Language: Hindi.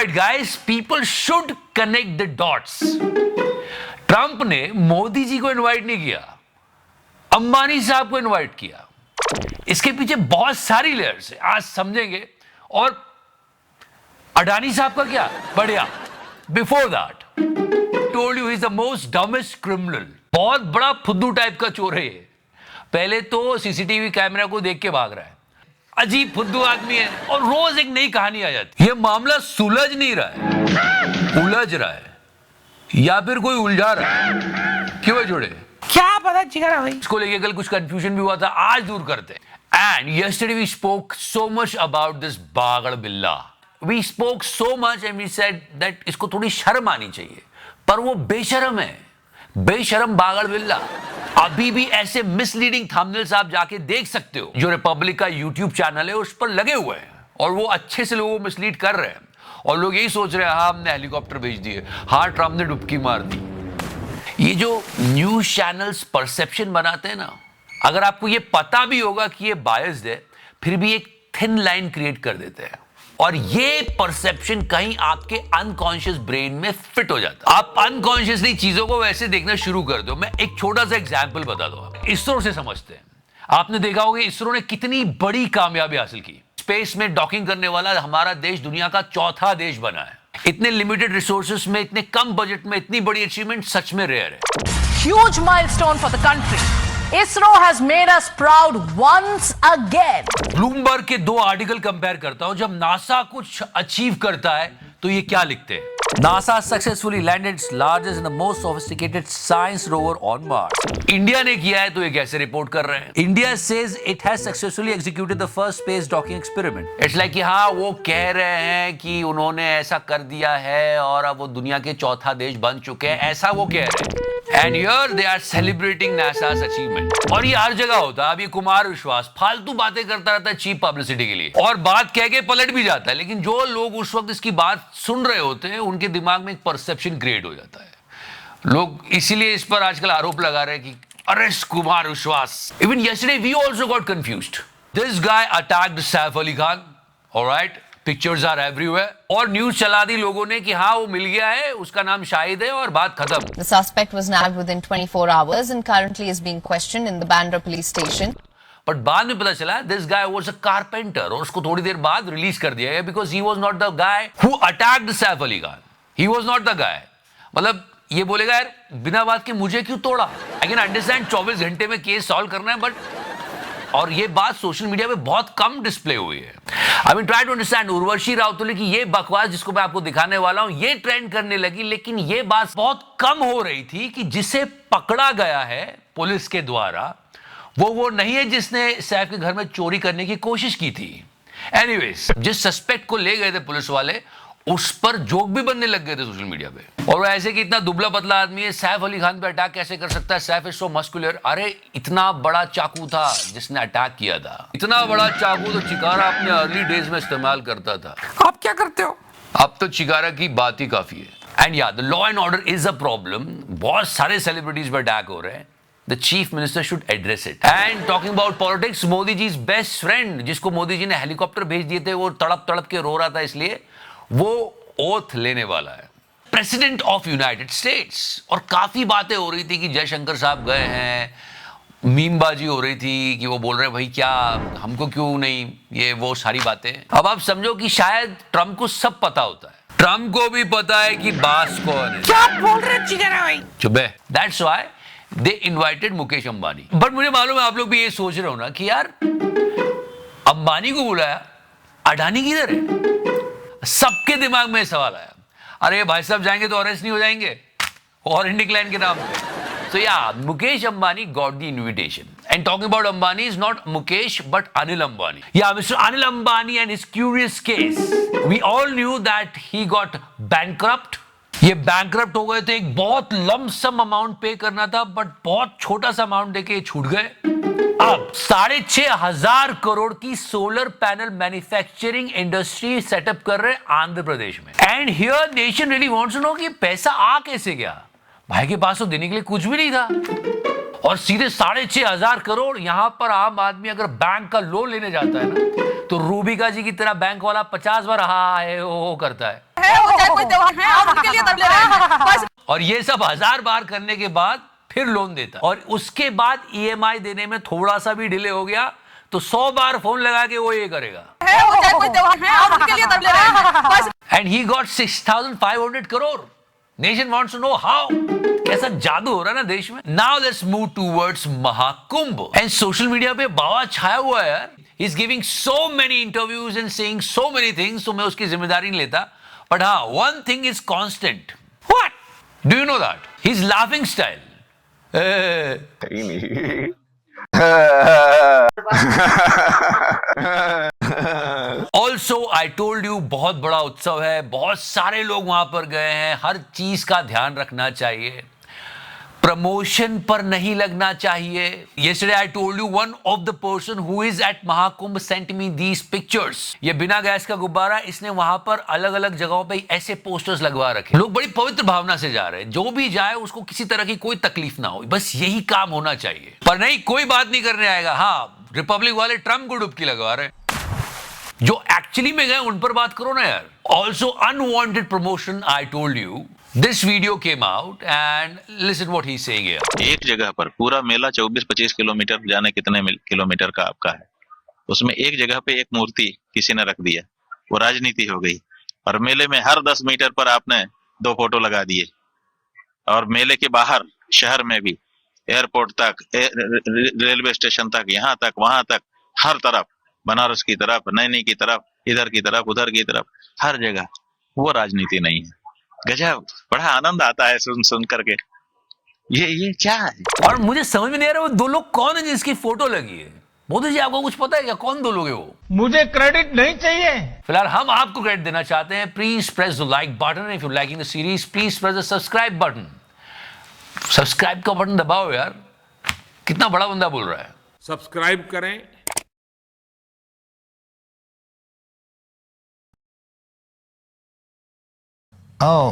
Alright guys, people should connect the dots. Trump ने मोदी जी को इनवाइट नहीं किया, अंबानी साहब को इनवाइट किया. इसके पीछे बहुत सारी लेयर्स है, आज समझेंगे. और अडानी साहब का क्या बढ़िया. Before that told you he is the most dumbest criminal. बहुत बड़ा फुद्दू टाइप का चोर है ये. पहले तो सीसीटीवी कैमरा को देख के भाग रहा है, अजीब फुद्दू आदमी है, और रोज एक नई कहानी आ जाती है. ये मामला सुलझ नहीं रहा है, उलझ रहा है, या फिर कोई उलझा रहा है. क्यों है जोड़े, क्या पता जिगर भाई. इसको लेके कल कुछ कंफ्यूजन भी हुआ था, आज दूर करते हैं. And yesterday we spoke so much about this Bagad Billa. We spoke so much and we said that इसको थोड़ी शर्म आनी चाहिए, पर वो बेशर्म है, बेशर्म बागड़ बिल्ला. अभी भी ऐसे मिसलीडिंग थंबनेल्स आप जाके देख सकते हो जो रिपब्लिक का यूट्यूब चैनल है उस पर लगे हुए हैं, और वो अच्छे से लोगों को मिसलीड कर रहे हैं. और लोग यही सोच रहे हैं हाँ हमने हेलीकॉप्टर भेज दिए, हाँ ट्रंप ने डुबकी मार दी. ये जो न्यूज चैनल्स परसेप्शन बनाते हैं ना, अगर आपको ये पता भी होगा कि ये बायस्ड है, फिर भी एक थिन लाइन क्रिएट कर देते हैं, और ये परसेप्शन कहीं आपके अनकॉन्शियस ब्रेन में फिट हो जाता है. आप अनकॉन्शियसली चीजों को वैसे देखना शुरू कर दो. मैं एक छोटा सा एग्जांपल बता दूं. इसरो से समझते हैं. आपने देखा होगा इसरो ने कितनी बड़ी कामयाबी हासिल की. स्पेस में डॉकिंग करने वाला हमारा देश दुनिया का चौथा देश बना है. इतने लिमिटेड रिसोर्सेस में, इतने कम बजट में इतनी बड़ी अचीवमेंट सच में रेयर है. Huge milestone for the country. ISRO has made us proud once again. Bloomberg के 2 आर्टिकल कंपेयर करता हूं. जब नासा कुछ अचीव करता है तो ये क्या लिखते हैं? NASA successfully landed its largest and the most sophisticated science rover on Mars. India ने किया है तो ये कैसे रिपोर्ट कर रहे हैं? India says it has successfully executed the first space docking experiment. It's like कि हाँ वो कह रहे हैं कि उन्होंने ऐसा कर दिया है और अब वो दुनिया के चौथा देश बन चुके हैं, ऐसा वो कह रहे हैं. And here they are celebrating NASA's achievement. और ये हर जगह होता है. अब ये कुमार विश्वास फालतू बातें करता रहता है चीप पब्लिसिटी के लिए, और बात कह के पलट भी जाता है. लेकिन जो लोग उस वक्त इसकी बात सुन रहे होते हैं उनके दिमाग में एक परसेप्शन क्रिएट हो जाता है. लोग इसीलिए इस पर आजकल आरोप लगा रहे हैं कि अरेस्ट कुमार विश्वास. Even yesterday we also got confused. This guy attacked Saif Ali Khan. All right. Pictures are everywhere, और न्यूज चला दी लोगों ने कि हाँ वो मिल गया है, उसका नाम शाहिद है, और बात खत्म. The suspect was nabbed within 24 hours and currently is being questioned in the Bandra police station. But बाद में पता चला this guy was a carpenter, और उसको थोड़ी देर बाद रिलीज कर दिया गया because he was not the guy who attacked Saif Ali Khan. He was not the guy. मतलब ये बोलेगा यार बिना बात के मुझे क्यों तोड़ा. आई कैन अंडरस्टैंड 24 घंटे में केस सॉल्व करना है, बट और ये बात सोशल मीडिया पे बहुत कम डिस्प्ले हुई है. I mean try to understand. Urvashi Rautela की ये बकवास जिसको मैं आपको दिखाने वाला हूं ये ट्रेंड करने लगी, लेकिन ये बात बहुत कम हो रही थी कि जिसे पकड़ा गया है पुलिस के द्वारा वो नहीं है जिसने सैफ के घर में चोरी करने की कोशिश की थी. एनीवेज, जिस सस्पेक्ट को ले गए थे पुलिस वाले उस पर जोक भी बनने लग गए थे सोशल मीडिया पे. और वो ऐसे कि इतना दुबला पतला आदमी है, सैफ अली खान पे अटैक कैसे कर सकता है? Saif is so muscular. अरे इतना बड़ा चाकू था जिसने अटैक किया था. इतना बड़ा चाकू तो चिकारा अपने अर्ली डेज में इस्तेमाल करता था. आप क्या करते हो? अब तो चिकारा की बात ही काफी है. एंड या the law and order is a problem. बहुत सारे सेलिब्रिटीज पर अटैक हो रहे हैं. The chief minister should address it. And talking about politics, Modi ji best friend जिसको मोदी जी ने हेलीकॉप्टर भेज दिए थे, वो तड़प तड़प के रो रहा था, इसलिए वो ओथ लेने वाला है. President of United states. और काफी बातें हो रही थी कि जयशंकर साहब गए हैं, मीमबाजी हो रही थी कि वो बोल रहे हैं भाई क्या हमको क्यों नहीं, ये वो सारी बातें. अब आप समझो कि शायद ट्रंप को सब पता होता है. ट्रंप को भी पता है कि बास कौन है. क्या बोल रहे जिगर भाई? चुप है. That's why they invited Mukesh Ambani. But मुझे मालूम है आप लोग भी ये सोच रहे हो ना कि यार अंबानी को बुलाया, अडानी किधर है? सबके दिमाग में सवाल आया. अरे भाई साहब जाएंगे तो अरेस्ट नहीं हो जाएंगे और इंडिक्लाइन के नाम पे. So yeah, Mukesh Ambani got the invitation. And talking about Ambani is not Mukesh but Anil Ambani. Yeah, Mr. Anil Ambani and his curious case. We all knew that he got bankrupt. ये बैंकरप्ट हो गए थे. एक बहुत लमसम अमाउंट पे करना था, बट बहुत छोटा सा अमाउंट देके छूट गए. अब 6,500 करोड़ की solar panel manufacturing industry setup कर रहे हैं आंध्र प्रदेश में. And here nation really wants to know कि पैसा आ कैसे गया. भाई के पास तो देने के लिए कुछ भी नहीं था, और सीधे 6,500 करोड़. यहां पर आम आदमी अगर बैंक का लोन लेने जाता है ना, तो रूबिका जी की तरह बैंक वाला 50 बार हा है वो करता है. चाहे कोई त्योहार है और उनके लिए तब ले रहे हैं बस। और ये सब 1000 बार करने के बाद फिर लोन देता, और उसके बाद ईएमआई देने में थोड़ा सा भी डिले हो गया तो 100 बार फोन लगा के वो ये करेगा, है वो चाहे कोई त्योहार है और उनके लिए तब ले रहे हैं बस। And he got 6,500 crore. Nation wants to know how. कैसा जादू हो रहा है ना देश में। Now let's move towards Mahakumbh. And social media पे बावा छाया हुआ है यार। He is giving so many interviews and saying so many things, तो मैं उसकी जिम्मेदारी नहीं लेता, बट हाँ, one thing is constant. What do you know that? His laughing style. Also I told you, बहुत बड़ा उत्सव है, बहुत सारे लोग वहां पर गए हैं, हर चीज का ध्यान रखना चाहिए, प्रमोशन पर नहीं लगना चाहिए। Yesterday I told you one of the person who is at Mahakumbh sent me these pictures. ये बिना गैस का गुब्बारा, इसने वहां पर अलग अलग जगहों पे ऐसे पोस्टर्स लगवा रखे। लोग बड़ी पवित्र भावना से जा रहे हैं, जो भी जाए उसको किसी तरह की कोई तकलीफ ना हो, बस यही काम होना चाहिए। पर नहीं, कोई बात नहीं करने आएगा। हाँ, रिपब्लिक वाले ट्रम्प को डुबकी लगवा रहे हैं। जो एक्चुअली में गए उन पर बात करो ना यार। Also unwanted promotion, I told you. This video came out and listen what he's saying here. एक जगह पर पूरा मेला 24-25 किलोमीटर, जाने कितने किलोमीटर का आपका है, उसमें एक जगह पे एक मूर्ति किसी ने रख दिया, वो राजनीति हो गई। और मेले में हर 10 मीटर पर आपने 2 फोटो लगा दिए, और मेले के बाहर शहर में भी एयरपोर्ट तक, रेलवे स्टेशन तक, यहाँ तक वहां तक, हर तरफ, बनारस की तरफ, नैनी की तरफ, इधर की तरफ, उधर की तरफ, हर जगह वो राजनीति नहीं है। गजब, बड़ा आनंद आता है सुन करके। ये क्या है? और मुझे समझ में नहीं आ रहा वो 2 लोग कौन है जिसकी फोटो लगी है। मोदी जी, आपको कुछ पता है क्या, कौन 2 लोग है वो? मुझे क्रेडिट नहीं चाहिए। फिलहाल हम आपको क्रेडिट देना चाहते हैं। Please press the like button. If you liking the series, please press the subscribe button. Subscribe का बटन दबाओ यार। कितना बड़ा बंदा बोल रहा है। सब्सक्राइब करें। Oh.